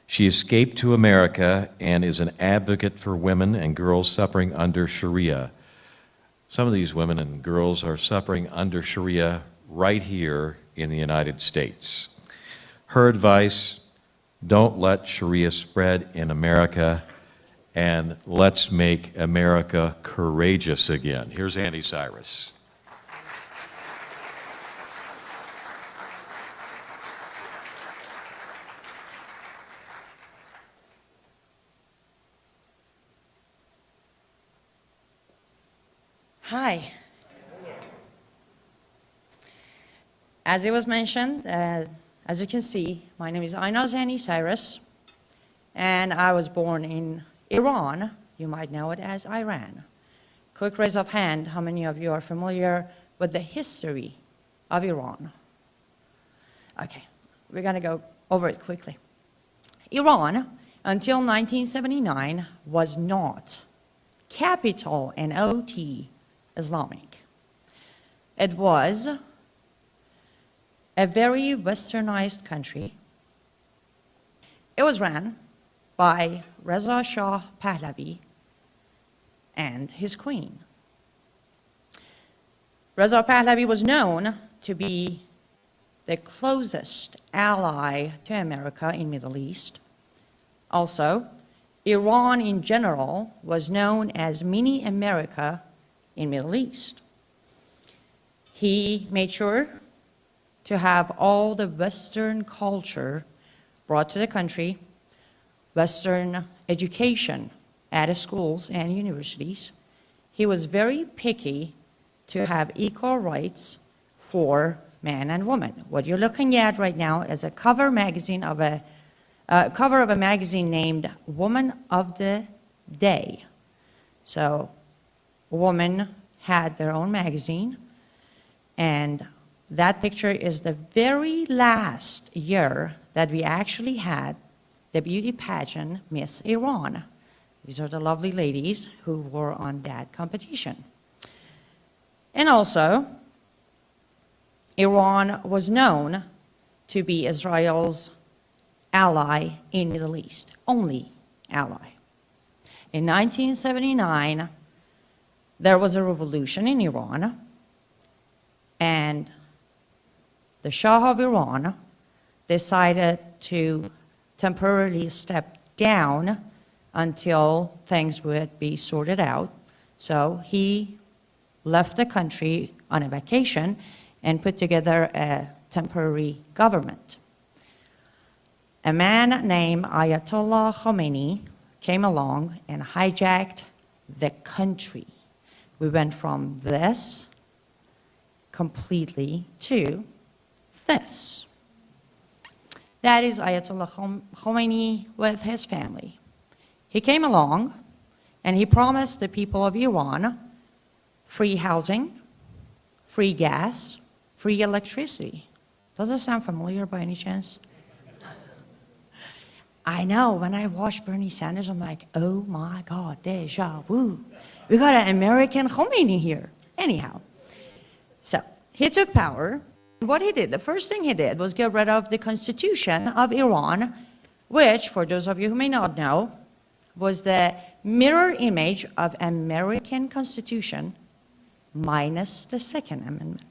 She escaped to America and is an advocate for women and girls suffering under Sharia. Some of these women and girls are suffering under Sharia right here in the United States. Her advice: don't let Sharia spread in America, and let's make America courageous again. Here's Annie Cyrus. Hi. As it was mentioned, as you can see, my name is Aunaz Anni Cyrus, and I was born in Iran. You might know it as Iran. Quick raise of hand, how many of you are familiar with the history of Iran? Okay, we're gonna go over it quickly. Iran, until 1979, was not capital N-O-T Islamic. It was a very westernized country. It was ran by Reza Shah Pahlavi and his queen. Reza Pahlavi was known to be the closest ally to America in Middle East. Also, Iran in general was known as mini America in Middle East. He made sure to have all the Western culture brought to the country, Western education at his schools and universities. He was very picky to have equal rights for man and woman. What you're looking at right now is a cover magazine of a magazine named Woman of the Day. So women had their own magazine, and that picture is the very last year that we actually had the beauty pageant Miss Iran. These are the lovely ladies who were on that competition. And also, Iran was known to be Israel's ally in Middle East, only ally. In 1979, there was a revolution in Iran, and the Shah of Iran decided to temporarily step down until things would be sorted out. So he left the country on a vacation and put together a temporary government. A man named Ayatollah Khomeini came along and hijacked the country. We went from this completely to this. That is Ayatollah Khomeini with his family. He came along and he promised the people of Iran free housing, free gas, free electricity. Does it sound familiar by any chance? I know, when I watch Bernie Sanders, I'm like, oh my God, deja vu. We got an American Khomeini here. Anyhow, so he took power. What he did, the first thing he did was get rid of the Constitution of Iran, which, for those of you who may not know, was the mirror image of American Constitution minus the Second Amendment.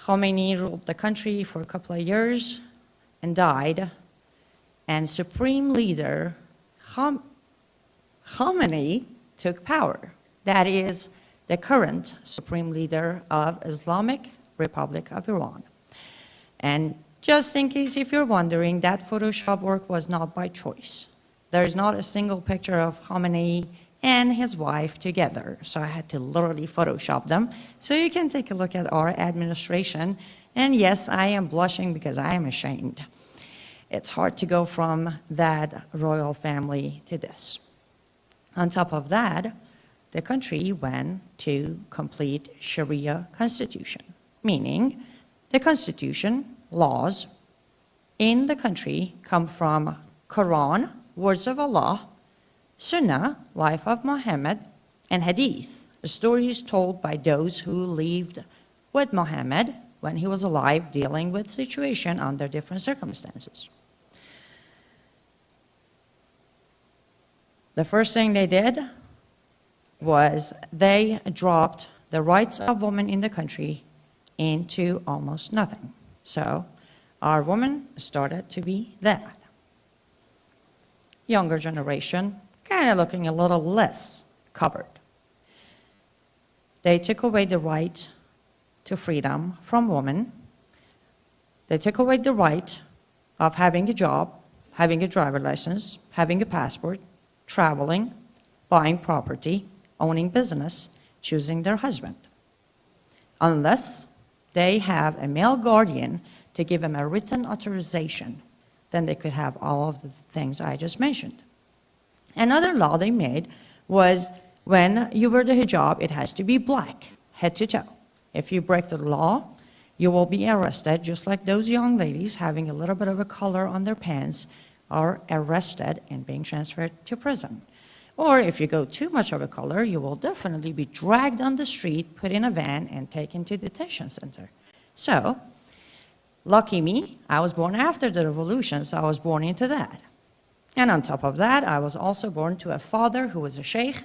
Khomeini ruled the country for a couple of years and died, and Supreme Leader Khomeini took power. That is the current Supreme Leader of Islamic Republic of Iran. And just in case if you're wondering, that Photoshop work was not by choice. There's not a single picture of Khomeini and his wife together. So I had to literally Photoshop them. So you can take a look at our administration. And yes, I am blushing because I am ashamed. It's hard to go from that royal family to this. On top of that, the country went to complete Sharia constitution, meaning the constitution, laws in the country come from Quran, words of Allah, Sunnah, life of Muhammad, and Hadith, stories told by those who lived with Muhammad when he was alive, dealing with situation under different circumstances. The first thing they did was they dropped the rights of women in the country into almost nothing. So our women started to be that. Younger generation, kind of looking a little less covered. They took away the right to freedom from women. They took away the right of having a job, having a driver license, having a passport, traveling, buying property, owning business, choosing their husband. Unless they have a male guardian to give them a written authorization, then they could have all of the things I just mentioned. Another law they made was when you wear the hijab, it has to be black, head to toe. If you break the law, you will be arrested, just like those young ladies having a little bit of a color on their pants are arrested and being transferred to prison. Or if you go too much of a color, you will definitely be dragged on the street, put in a van, and taken to detention center. So, lucky me, I was born after the revolution, so I was born into that. And on top of that, I was also born to a father who was a sheikh,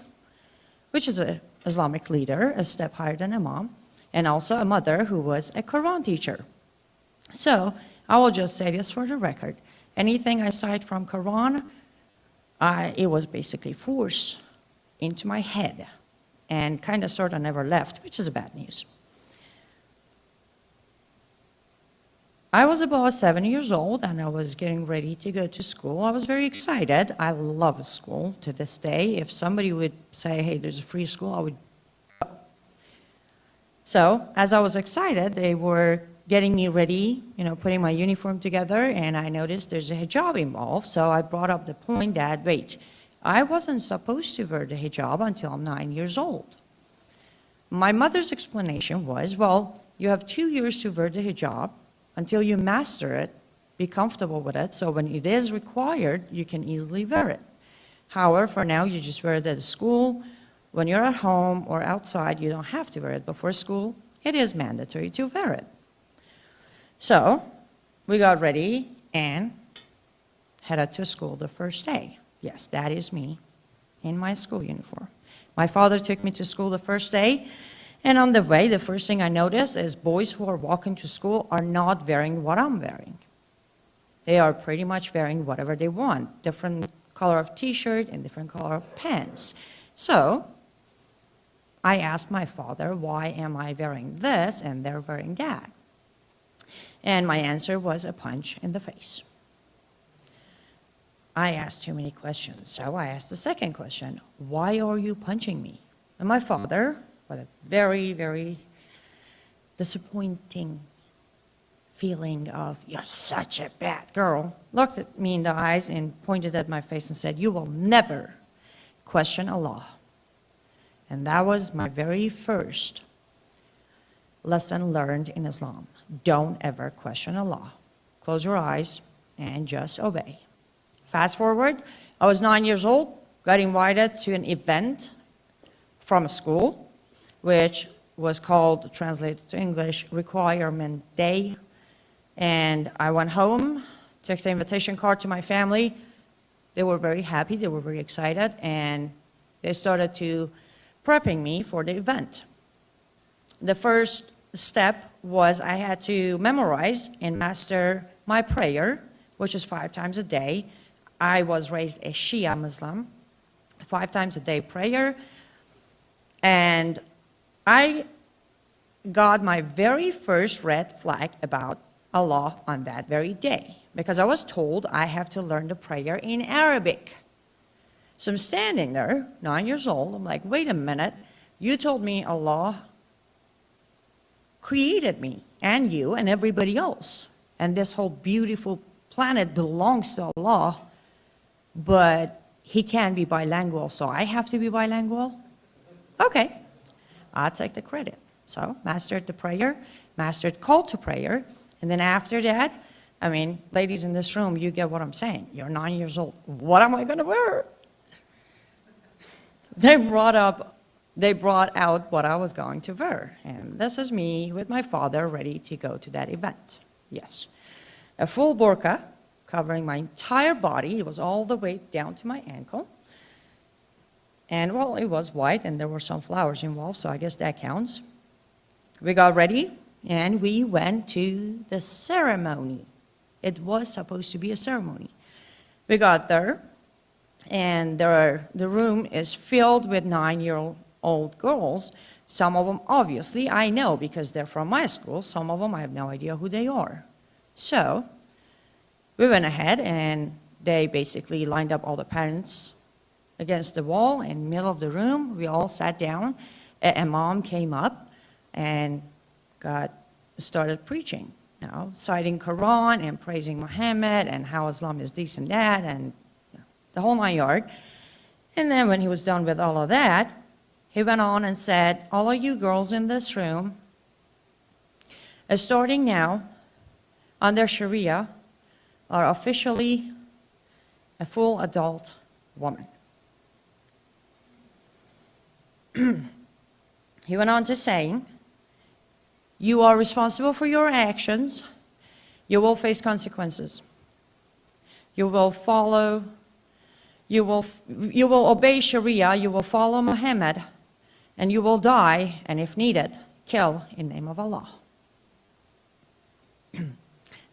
which is an Islamic leader, a step higher than imam, and also a mother who was a Quran teacher. So I will just say this for the record. Anything I cite from Quran, it was basically forced into my head and kind of sort of never left, which is bad news. I was about 7 years old and I was getting ready to go to school. I was very excited. I love school to this day. If somebody would say, hey, there's a free school, I would go. So as I was excited, they were getting me ready, putting my uniform together, and I noticed there's a hijab involved. So I brought up the point that, wait, I wasn't supposed to wear the hijab until I'm 9 years old. My mother's explanation was, well, you have 2 years to wear the hijab until you master it, be comfortable with it, so when it is required, you can easily wear it. However, for now, you just wear it at school. When you're at home or outside, you don't have to wear it. Before school, it is mandatory to wear it. So we got ready and headed to school the first day. Yes, that is me in my school uniform. My father took me to school the first day, and on the way, the first thing I noticed is boys who are walking to school are not wearing what I'm wearing. They are pretty much wearing whatever they want, different color of t-shirt and different color of pants. So I asked my father, why am I wearing this and they're wearing that? And my answer was a punch in the face. I asked too many questions, so I asked the second question, why are you punching me? And my father, with a very, very disappointing feeling of, you're such a bad girl, looked at me in the eyes and pointed at my face and said, you will never question Allah. And that was my very first lesson learned in Islam. Don't ever question Allah. Close your eyes and just obey. Fast forward, I was 9 years old, got invited to an event from a school, which was called, translated to English, Requirement Day. And I went home, took the invitation card to my family. They were very happy, they were very excited, and they started to prepping me for the event. The first step was I had to memorize and master my prayer, which is 5 times a day. I was raised a Shia Muslim, 5 times a day prayer, and I got my very first red flag about Allah on that very day, because I was told I have to learn the prayer in Arabic. So I'm standing there, 9 years old, I'm like, wait a minute, you told me Allah created me and you and everybody else, and this whole beautiful planet belongs to Allah, but He can't be bilingual, so I have to be bilingual? Okay, I'll take the credit. So mastered the prayer, mastered call to prayer, and then after that, I mean, ladies in this room, you get what I'm saying. You're 9 years old. What am I going to wear? They brought up they brought out what I was going to wear. And this is me with my father ready to go to that event. Yes. A full burqa covering my entire body. It was all the way down to my ankle. And well, it was white and there were some flowers involved, so I guess that counts. We got ready and we went to the ceremony. It was supposed to be a ceremony. We got there and the room is filled with 9-year-old girls. Some of them, obviously, I know because they're from my school. Some of them, I have no idea who they are. So we went ahead and they basically lined up all the parents against the wall in the middle of the room. We all sat down. A mom came up and started preaching, citing Quran and praising Muhammad and how Islam is this and that and the whole 9 yards. And then when he was done with all of that, he went on and said, all of you girls in this room, starting now, under Sharia, are officially a full adult woman. He went on to saying, you are responsible for your actions. You will face consequences. You will follow, you will obey Sharia, you will follow Muhammad, and you will die, and if needed, kill in the name of Allah.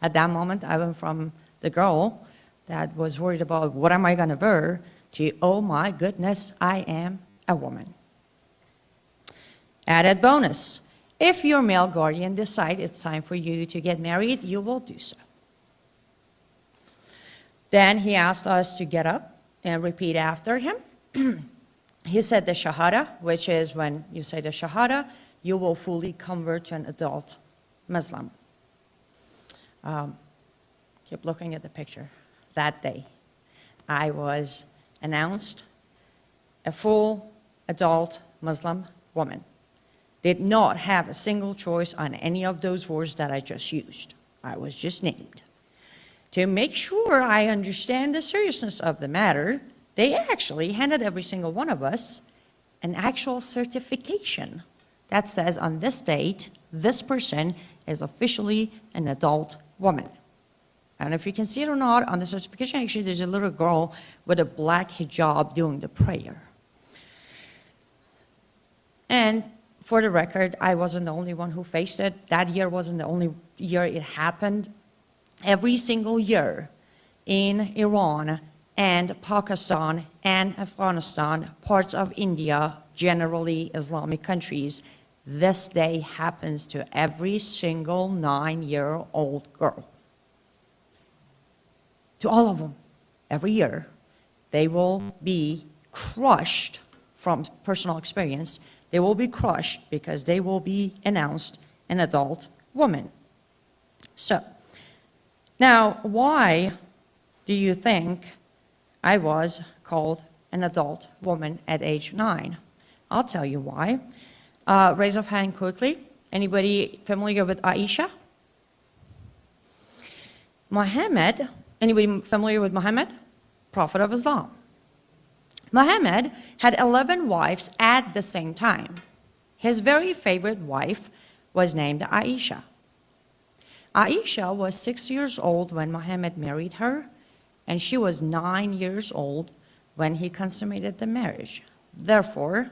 At that moment, I went from the girl that was worried about what am I going to wear to, oh my goodness, I am a woman. Added bonus, if your male guardian decides it's time for you to get married, you will do so. Then he asked us to get up and repeat after him. He said the Shahada, which is when you say the Shahada, you will fully convert to an adult Muslim. Keep looking at the picture. That day, I was announced a full adult Muslim woman. Did not have a single choice on any of those words that I just used. I was just named. To make sure I understand the seriousness of the matter, they actually handed every single one of us an actual certification that says on this date, this person is officially an adult woman. I don't know if you can see it or not, on the certification actually there's a little girl with a black hijab doing the prayer. And for the record, I wasn't the only one who faced it. That year wasn't the only year it happened. Every single year in Iran and Pakistan and Afghanistan, parts of India, generally Islamic countries, this day happens to every single 9-year-old girl. To all of them, every year, they will be crushed from personal experience. They will be crushed because they will be announced an adult woman. So, now why do you think I was called an adult woman at age 9? I'll tell you why. Raise of hand quickly. Anybody familiar with Aisha? Muhammad, anybody familiar with Muhammad? Prophet of Islam. Muhammad had 11 wives at the same time. His very favorite wife was named Aisha. Aisha was 6 years old when Muhammad married her, and she was 9 years old when he consummated the marriage. Therefore,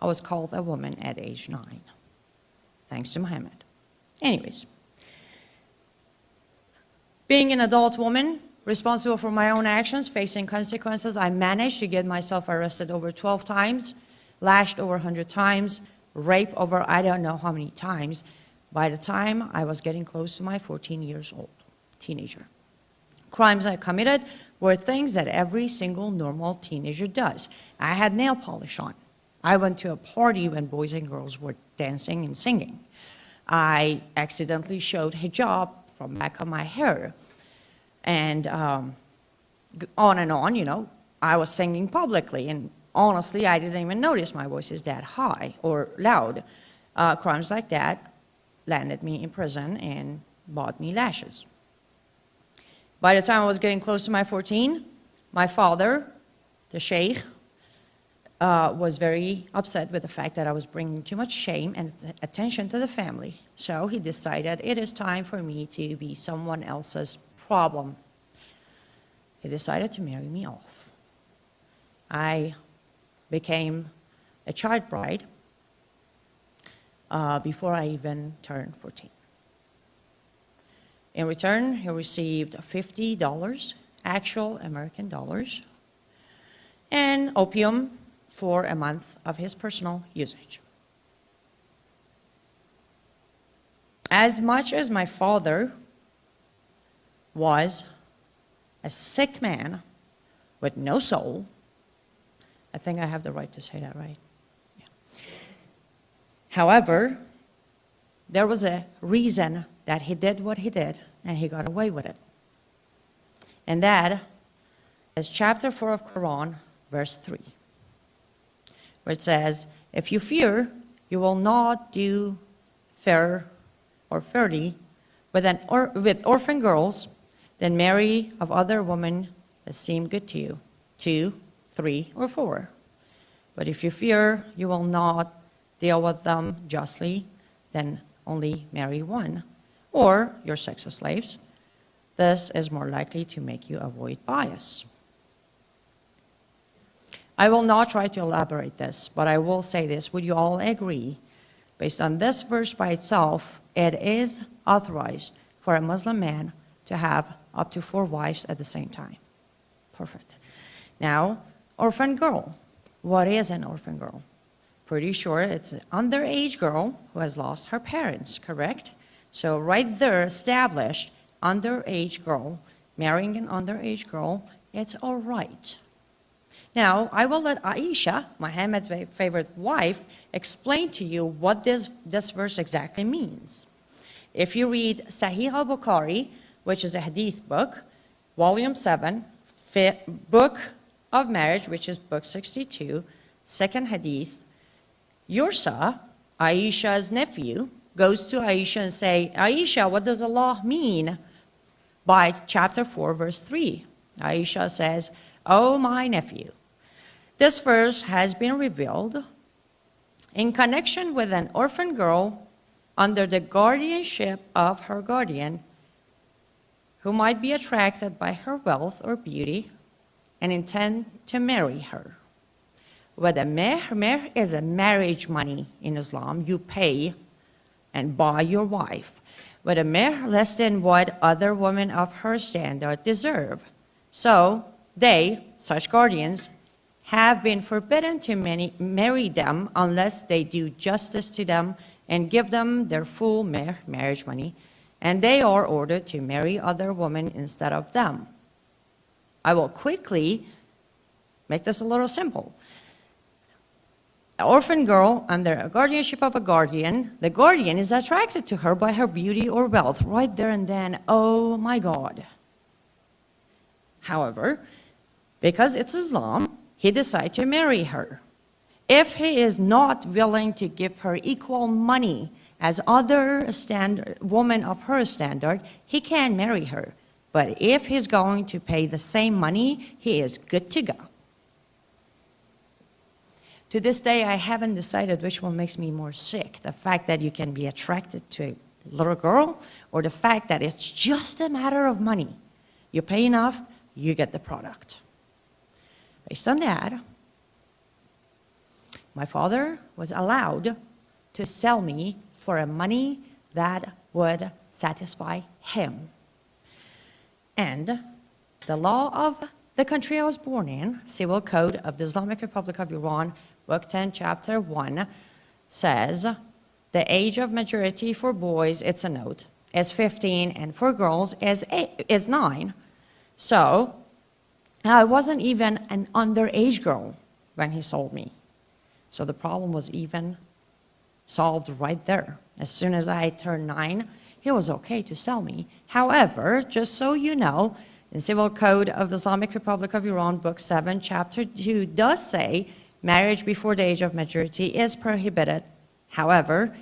I was called a woman at age 9, thanks to Muhammad. Anyways, being an adult woman, responsible for my own actions, facing consequences, I managed to get myself arrested over 12 times, lashed over 100 times, raped over I don't know how many times, by the time I was getting close to my 14 years old teenager. Crimes I committed were things that every single normal teenager does. I had nail polish on. I went to a party when boys and girls were dancing and singing. I accidentally showed hijab from the back of my hair. And on and on, you know, I was singing publicly, and honestly, I didn't even notice my voice is that high or loud. Crimes like that landed me in prison and bought me lashes. By the time I was getting close to my 14, my father, the sheikh, was very upset with the fact that I was bringing too much shame and attention to the family. So he decided it is time for me to be someone else's problem. He decided to marry me off. I became a child bride before I even turned 14. In return, he received $50, actual American dollars, and opium for a month of his personal usage. As much as my father was a sick man with no soul, I think I have the right to say that, right? Yeah. However, there was a reason that he did what he did, and he got away with it. And that is chapter 4 of Quran, verse 3, where it says, if you fear, you will not do fair or fairly with orphan girls, then marry of other women that seem good to you, 2, 3, or 4. But if you fear you will not deal with them justly, then only marry 1, or your sex slaves. This is more likely to make you avoid bias. I will not try to elaborate this, but I will say this. Would you all agree, based on this verse by itself, it is authorized for a Muslim man to have up to 4 wives at the same time? Perfect. Now, orphan girl. What is an orphan girl? Pretty sure it's an underage girl who has lost her parents, correct? So right there, established, underage girl, marrying an underage girl, it's all right. Now, I will let Aisha, Muhammad's favorite wife, explain to you what this verse exactly means. If you read Sahih al-Bukhari, which is a hadith book, volume 7, book of marriage, which is book 62, second hadith, Yursa, Aisha's nephew, goes to Aisha and say, Aisha, what does Allah mean by chapter 4, verse 3? Aisha says, oh, my nephew, this verse has been revealed in connection with an orphan girl under the guardianship of her guardian who might be attracted by her wealth or beauty and intend to marry her. With a mehr is a marriage money in Islam. You pay and buy your wife. With a mehr less than what other women of her standard deserve. So they, such guardians, have been forbidden to marry them unless they do justice to them and give them their full marriage money, and they are ordered to marry other women instead of them. I will quickly make this a little simple. An orphan girl under a guardianship of a guardian, the guardian is attracted to her by her beauty or wealth right there and then. Oh my God. However, because it's Islam, he decides to marry her. If he is not willing to give her equal money as other women of her standard, he can marry her. But if he's going to pay the same money, he is good to go. To this day, I haven't decided which one makes me more sick. The fact that you can be attracted to a little girl, or the fact that it's just a matter of money. You pay enough, you get the product. Based on that, my father was allowed to sell me for a money that would satisfy him. And the law of the country I was born in, Civil Code of the Islamic Republic of Iran, Book 10, Chapter 1, says the age of majority for boys, it's a note, is 15, and for girls is 9. So I wasn't even an underage girl when he sold me. So the problem was even solved right there. As soon as I turned 9, it was okay to sell me. However, just so you know, in Civil Code of the Islamic Republic of Iran, Book 7, Chapter 2 does say marriage before the age of majority is prohibited. However,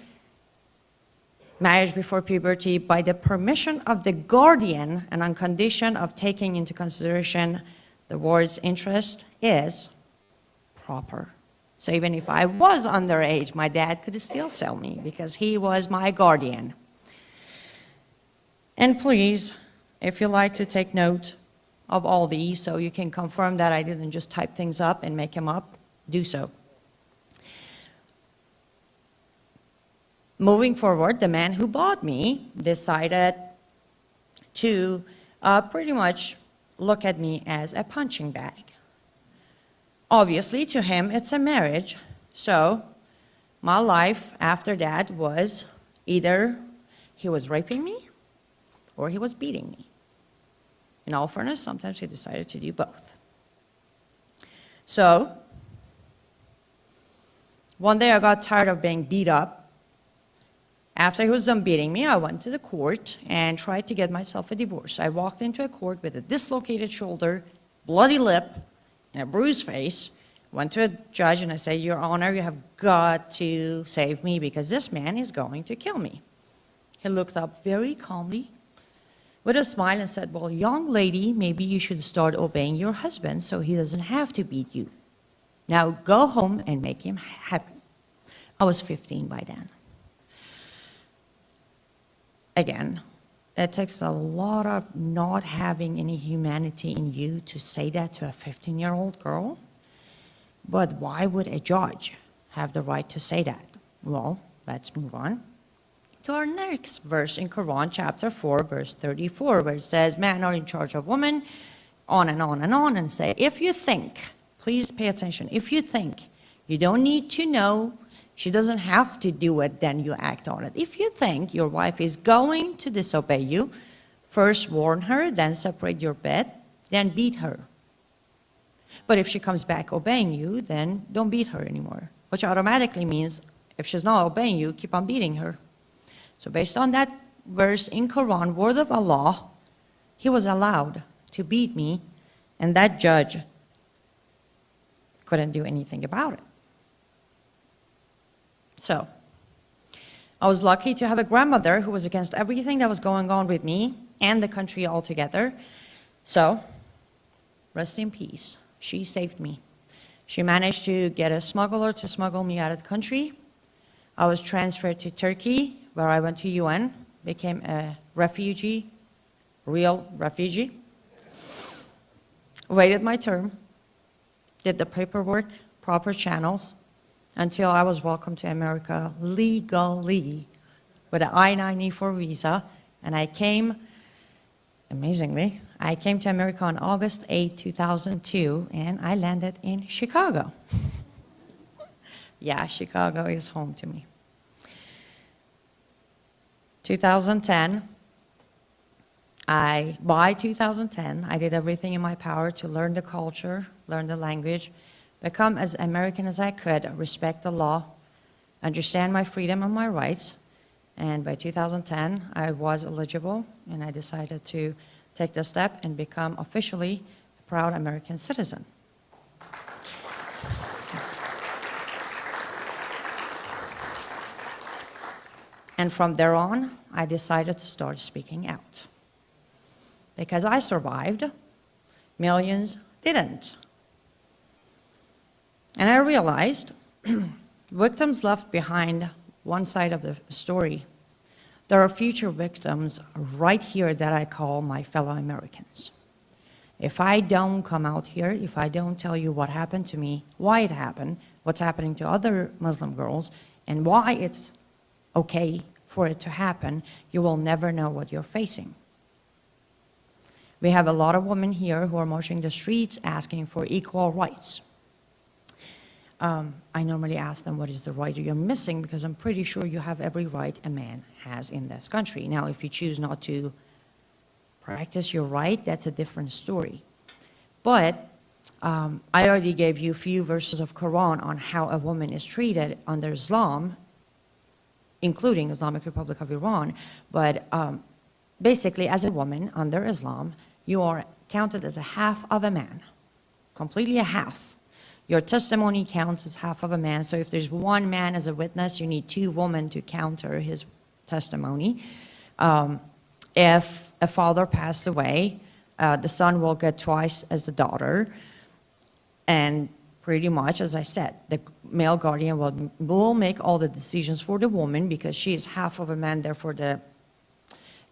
marriage before puberty by the permission of the guardian and on condition of taking into consideration the ward's interest is proper. So even if I was underage, my dad could still sell me because he was my guardian. And please, if you like to take note of all these so you can confirm that I didn't just type things up and make them up, do so. Moving forward, the man who bought me decided to pretty much look at me as a punching bag. Obviously, to him, it's a marriage. So my life after that was either he was raping me or he was beating me. In all fairness, sometimes he decided to do both. So one day I got tired of being beat up. After he was done beating me, I went to the court and tried to get myself a divorce. I walked into a court with a dislocated shoulder, bloody lip, and a bruised face. Went to a judge and I said, Your Honor, you have got to save me because this man is going to kill me. He looked up very calmly with a smile and said, well, young lady, maybe you should start obeying your husband so he doesn't have to beat you. Now go home and make him happy. I was 15 by then. Again, it takes a lot of not having any humanity in you to say that to a 15-year-old girl. But why would a judge have the right to say that? Well, let's move on to our next verse in Quran, chapter 4, verse 34, where it says, men are in charge of women, on and on and on, and say, if you think, please pay attention, if you think you don't need to know, she doesn't have to do it, then you act on it. If you think your wife is going to disobey you, first warn her, then separate your bed, then beat her. But if she comes back obeying you, then don't beat her anymore, which automatically means if she's not obeying you, keep on beating her. So based on that verse in Quran, word of Allah, he was allowed to beat me, and that judge couldn't do anything about it. So I was lucky to have a grandmother who was against everything that was going on with me and the country altogether. So rest in peace. She saved me. She managed to get a smuggler to smuggle me out of the country. I was transferred to Turkey, where I went to UN, became a refugee, real refugee. Waited my term, did the paperwork, proper channels, until I was welcomed to America legally with an I-94 visa. And I came, amazingly, I came to America on August 8, 2002, and I landed in Chicago. Yeah, Chicago is home to me. 2010, by 2010, I did everything in my power to learn the culture, learn the language, become as American as I could, respect the law, understand my freedom and my rights. And by 2010, I was eligible, and I decided to take the step and become officially a proud American citizen. And from there on, I decided to start speaking out. Because I survived, millions didn't. And I realized victims left behind one side of the story. There are future victims right here that I call my fellow Americans. If I don't come out here, if I don't tell you what happened to me, why it happened, what's happening to other Muslim girls, and why it's okay for it to happen, you will never know what you're facing. We have a lot of women here who are marching the streets asking for equal rights. I normally ask them, what is the right you're missing? Because I'm pretty sure you have every right a man has in this country. Now, if you choose not to practice your right, that's a different story. But I already gave you a few verses of Quran on how a woman is treated under Islam, including Islamic Republic of Iran. But basically, as a woman under Islam, you are counted as a half of a man, completely a half. Your testimony counts as half of a man. So if there's one man as a witness, you need two women to counter his testimony. If a father passed away, the son will get twice as the daughter. And pretty much, as I said, the male guardian will make all the decisions for the woman because she is half of a man, therefore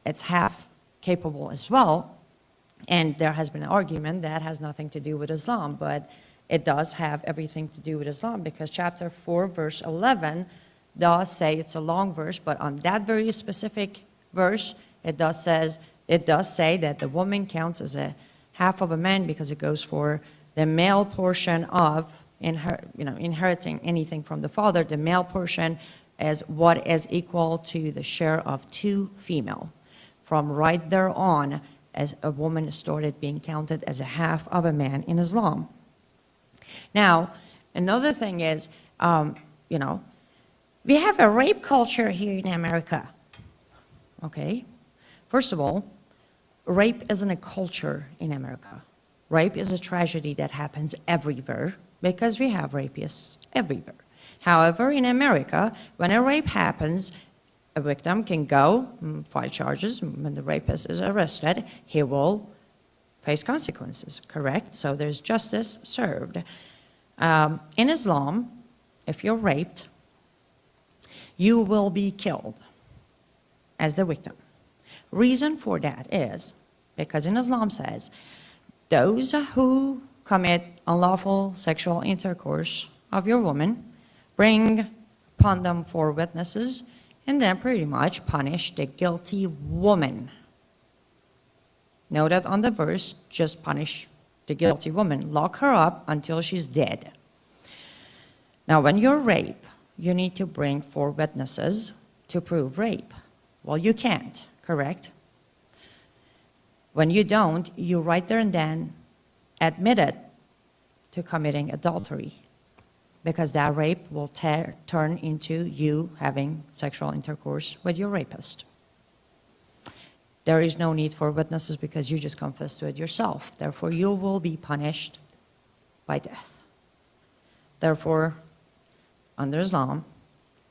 it's half capable as well. And there has been an argument that has nothing to do with Islam, but it does have everything to do with Islam because chapter 4, verse 11 does say, it's a long verse, but on that very specific verse, it does say that the woman counts as a half of a man because it goes for the male portion of inheriting anything from the father. The male portion is what is equal to the share of 2 female. From right there on, as a woman started being counted as a half of a man in Islam. Now, another thing is, we have a rape culture here in America, okay? First of all, rape isn't a culture in America. Rape is a tragedy that happens everywhere because we have rapists everywhere. However, in America, when a rape happens, a victim can go file charges. When the rapist is arrested, he will face consequences, correct? So there's justice served. In Islam, if you're raped, you will be killed as the victim. Reason for that is because in Islam says, those who commit unlawful sexual intercourse of your woman, bring upon them 4 witnesses, and then pretty much punish the guilty woman. Note that on the verse, just punish the guilty woman. Lock her up until she's dead. Now, when you're raped, you need to bring 4 witnesses to prove rape. Well, you can't, correct? When you don't, you right there and then admit it to committing adultery, because that rape will turn into you having sexual intercourse with your rapist. There is no need for witnesses because you just confessed to it yourself. Therefore, you will be punished by death. Therefore, under Islam,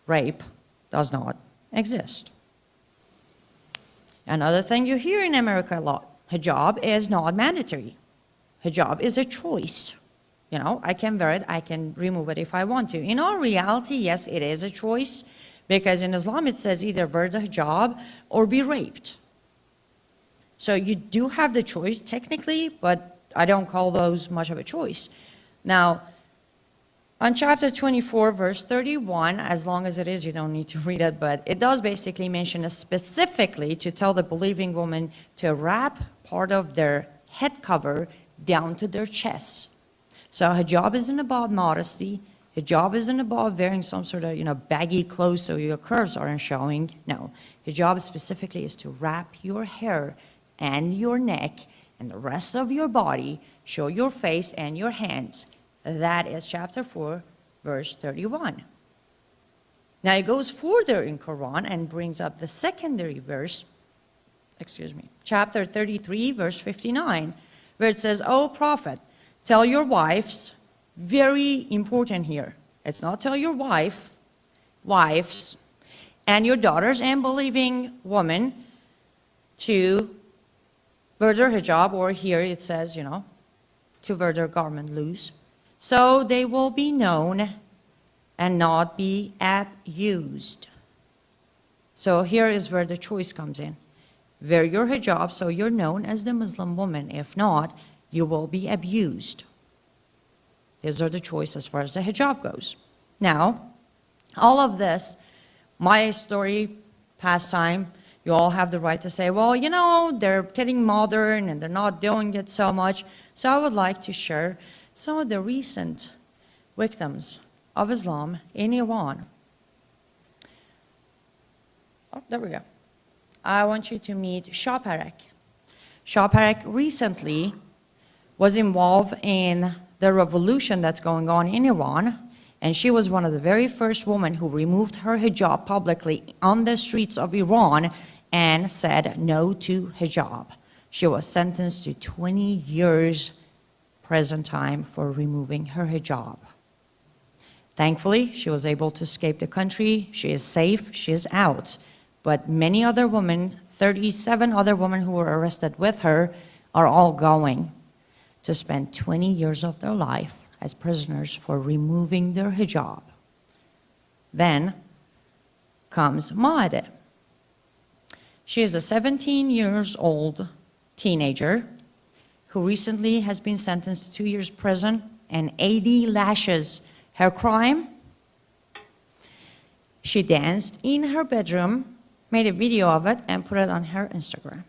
rape does not exist. Another thing you hear in America a lot, hijab is not mandatory. Hijab is a choice. You know, I can wear it, I can remove it if I want to. In all reality, yes, it is a choice, because in Islam it says either wear the hijab or be raped. So you do have the choice technically, but I don't call those much of a choice. Now, on chapter 24, verse 31, as long as it is, you don't need to read it, but it does basically mention specifically to tell the believing woman to wrap part of their head cover down to their chests. So hijab isn't about modesty. Hijab isn't about wearing some sort of, baggy clothes so your curves aren't showing. No, hijab specifically is to wrap your hair and your neck and the rest of your body, show your face and your hands. That is chapter 4, verse 31. Now it goes further in Quran and brings up the secondary verse, chapter 33, verse 59, where it says, "O Prophet, tell your wives," very important here. It's not tell your wives, "and your daughters and believing women to wear their hijab," or here it says, to wear their garment loose, "so they will be known and not be abused." So here is where the choice comes in. Wear your hijab so you're known as the Muslim woman. If not, you will be abused. These are the choices as far as the hijab goes. Now, all of this, my story, pastime, you all have the right to say, well, they're getting modern and they're not doing it so much. So I would like to share some of the recent victims of Islam in Iran. Oh, there we go. I want you to meet Shaparek. Shaparek recently was involved in the revolution that's going on in Iran, and she was one of the very first women who removed her hijab publicly on the streets of Iran and said no to hijab. She was sentenced to 20 years prison time for removing her hijab. Thankfully, she was able to escape the country. She is safe, she is out. But many other women, 37 other women who were arrested with her, are all going to spend 20 years of their life as prisoners for removing their hijab. Then comes Maade. She is a 17 years old teenager who recently has been sentenced to 2 years prison and 80 lashes. Her crime? She danced in her bedroom, made a video of it, and put it on her Instagram.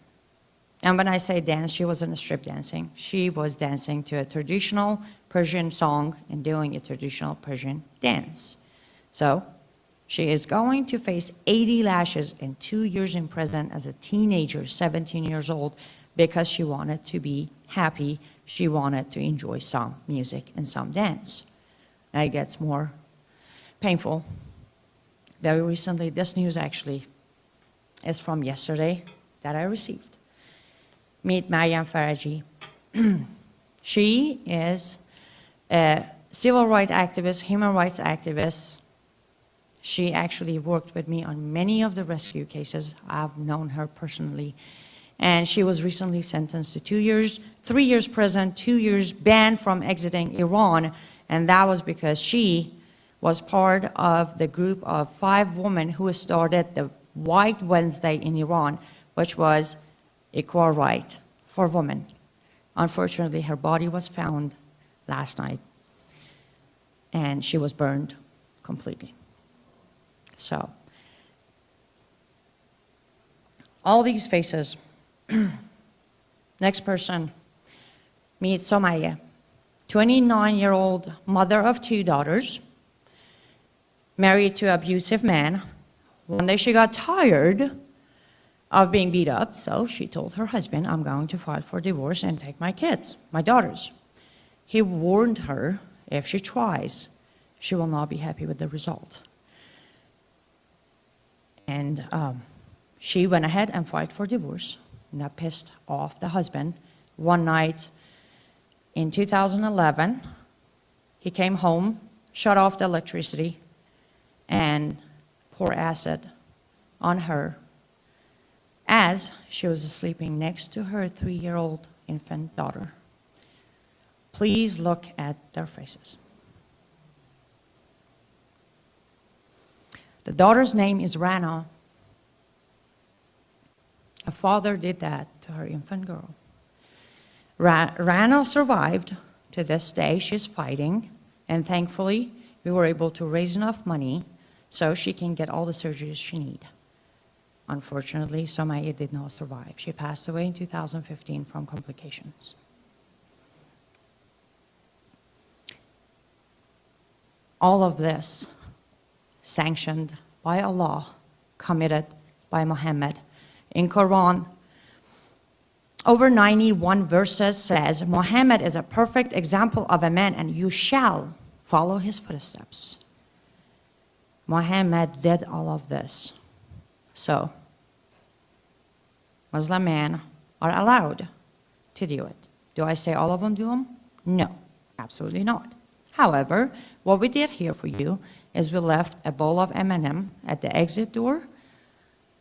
And when I say dance, she wasn't strip dancing. She was dancing to a traditional Persian song and doing a traditional Persian dance. So she is going to face 80 lashes and 2 years in prison as a teenager, 17 years old, because she wanted to be happy. She wanted to enjoy some music and some dance. Now it gets more painful. Very recently, this news actually is from yesterday that I received. Meet Maryam Faraji. She is a civil rights activist, human rights activist. She actually worked with me on many of the rescue cases. I've known her personally. And she was recently sentenced to 2 years, 3 years prison, 2 years banned from exiting Iran. And that was because she was part of the group of 5 women who started the White Wednesday in Iran, which was equal right for women. Unfortunately, her body was found last night, and she was burned completely. So, all these faces. Next person, meet Somaya, 29-year-old mother of 2 daughters, married to an abusive man. One day she got tired of being beat up, so she told her husband, I'm going to file for divorce and take my kids, my daughters. He warned her, if she tries, she will not be happy with the result. And she went ahead and filed for divorce, and that pissed off the husband. One night in 2011, he came home, shut off the electricity, and poured acid on her as she was sleeping next to her 3-year-old infant daughter. Please look at their faces. The daughter's name is Rana. A father did that to her infant girl. Rana survived to this day. She's fighting, and thankfully we were able to raise enough money so she can get all the surgeries she needs. Unfortunately, Somaya did not survive. She passed away in 2015 from complications. All of this sanctioned by Allah, committed by Muhammad. In Quran, over 91 verses says, Muhammad is a perfect example of a man, and you shall follow his footsteps. Muhammad did all of this. So, Muslim men are allowed to do it. Do I say all of them do them? No, absolutely not. However, what we did here for you is we left a bowl of M&M at the exit door.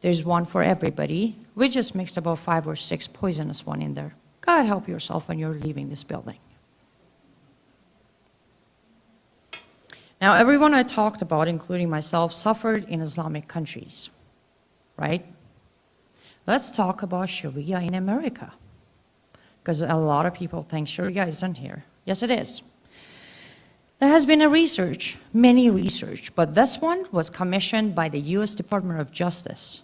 There's one for everybody. We just mixed about 5 or 6 poisonous ones in there. God help yourself when you're leaving this building. Now, everyone I talked about, including myself, suffered in Islamic countries, right? Let's talk about Sharia in America, because a lot of people think Sharia isn't here. Yes, it is. There has been a research, many research, but this one was commissioned by the U.S. Department of Justice.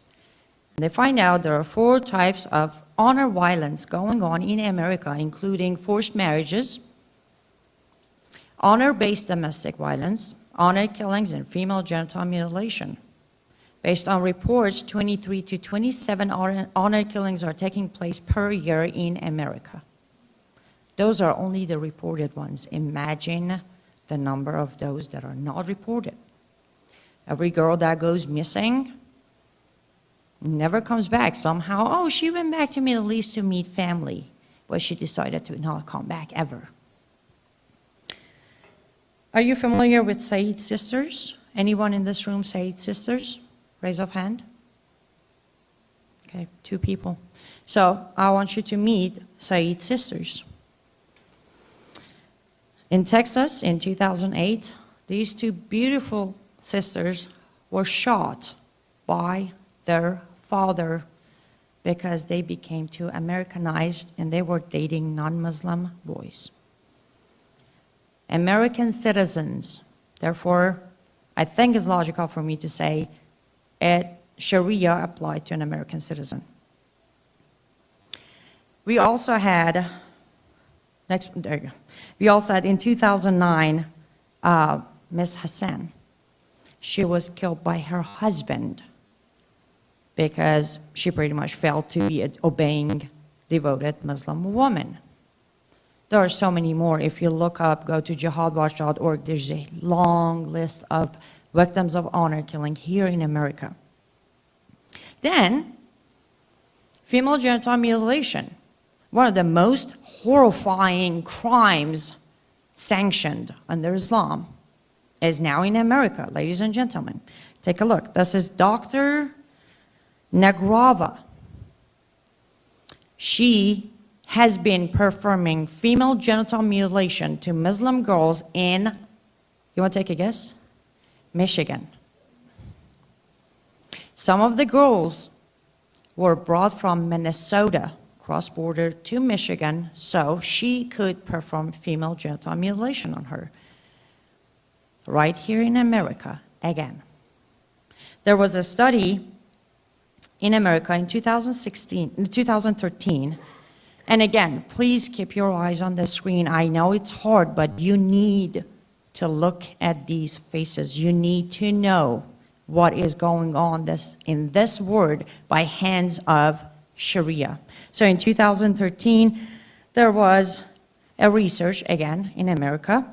And they find out there are 4 types of honor violence going on in America, including forced marriages, honor-based domestic violence, honor killings, and female genital mutilation. Based on reports, 23 to 27 honor killings are taking place per year in America. Those are only the reported ones. Imagine the number of those that are not reported. Every girl that goes missing never comes back somehow. Oh, she went back to Middle East to meet family, but she decided to not come back ever. Are you familiar with Said sisters? Anyone in this room Said sisters? Raise of hand. Okay, 2 people. So I want you to meet Said sisters. In Texas in 2008, these two beautiful sisters were shot by their father because they became too Americanized and they were dating non-Muslim boys. American citizens, therefore, I think it's logical for me to say Sharia applied to an American citizen. We also had, there you go. We also had in 2009, Miss Hassan. She was killed by her husband because she pretty much failed to be an obeying, devoted Muslim woman. There are so many more. If you look up, go to jihadwatch.org, there's a long list of victims of honor killing here in America. Then, female genital mutilation, one of the most horrifying crimes sanctioned under Islam, is now in America, ladies and gentlemen. Take a look. This is Dr. Nagrava. She has been performing female genital mutilation to Muslim girls in, you want to take a guess? Michigan. Some of the girls were brought from Minnesota, cross-border to Michigan, so she could perform female genital mutilation on her. Right here in America, again. There was a study in America in 2013, and again, please keep your eyes on the screen. I know it's hard, but you need to look at these faces. You need to know what is going on in this world by hands of Sharia. So in 2013, there was a research, again, in America,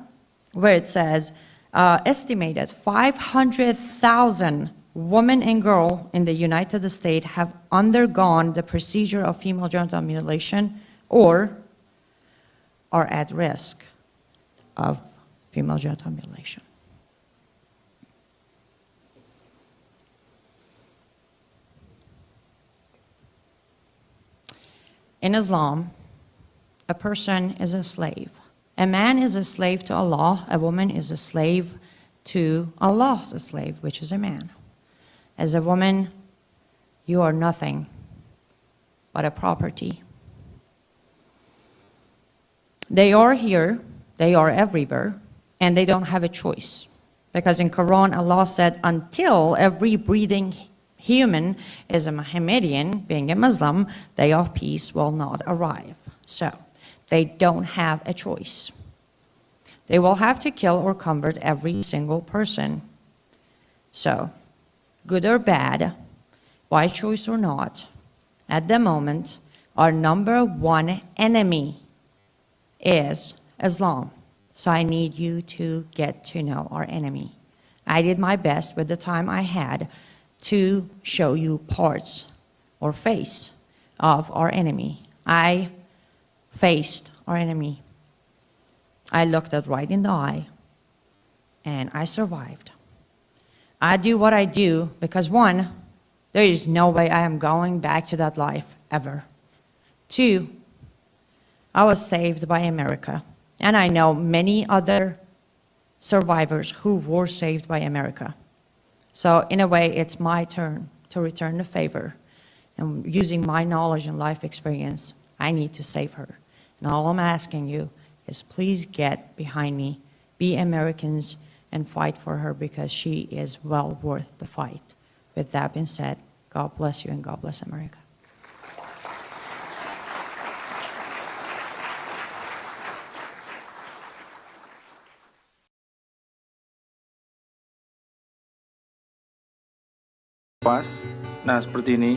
where it says, estimated 500,000 women and girls in the United States have undergone the procedure of female genital mutilation or are at risk of female genital mutilation. In Islam, a person is a slave. A man is a slave to Allah, a woman is a slave to Allah's slave, which is a man. As a woman, you are nothing but a property. They are here, they are everywhere, and they don't have a choice. Because in Quran, Allah said, until every breathing human is a Mohammedan, being a Muslim, day of peace will not arrive. So, they don't have a choice. They will have to kill or convert every single person. So, good or bad, by choice or not, at the moment, our number one enemy is Islam. So I need you to get to know our enemy. I did my best with the time I had to show you parts or face of our enemy. I faced our enemy. I looked it right in the eye and I survived. I do what I do because one, there is no way I am going back to that life ever. Two, I was saved by America, and I know many other survivors who were saved by America. So in a way, it's my turn to return the favor. And using my knowledge and life experience, I need to save her. And all I'm asking you is please get behind me, be Americans, and fight for her because she is well worth the fight. With that being said, God bless you and God bless America. Pas, nah seperti ini.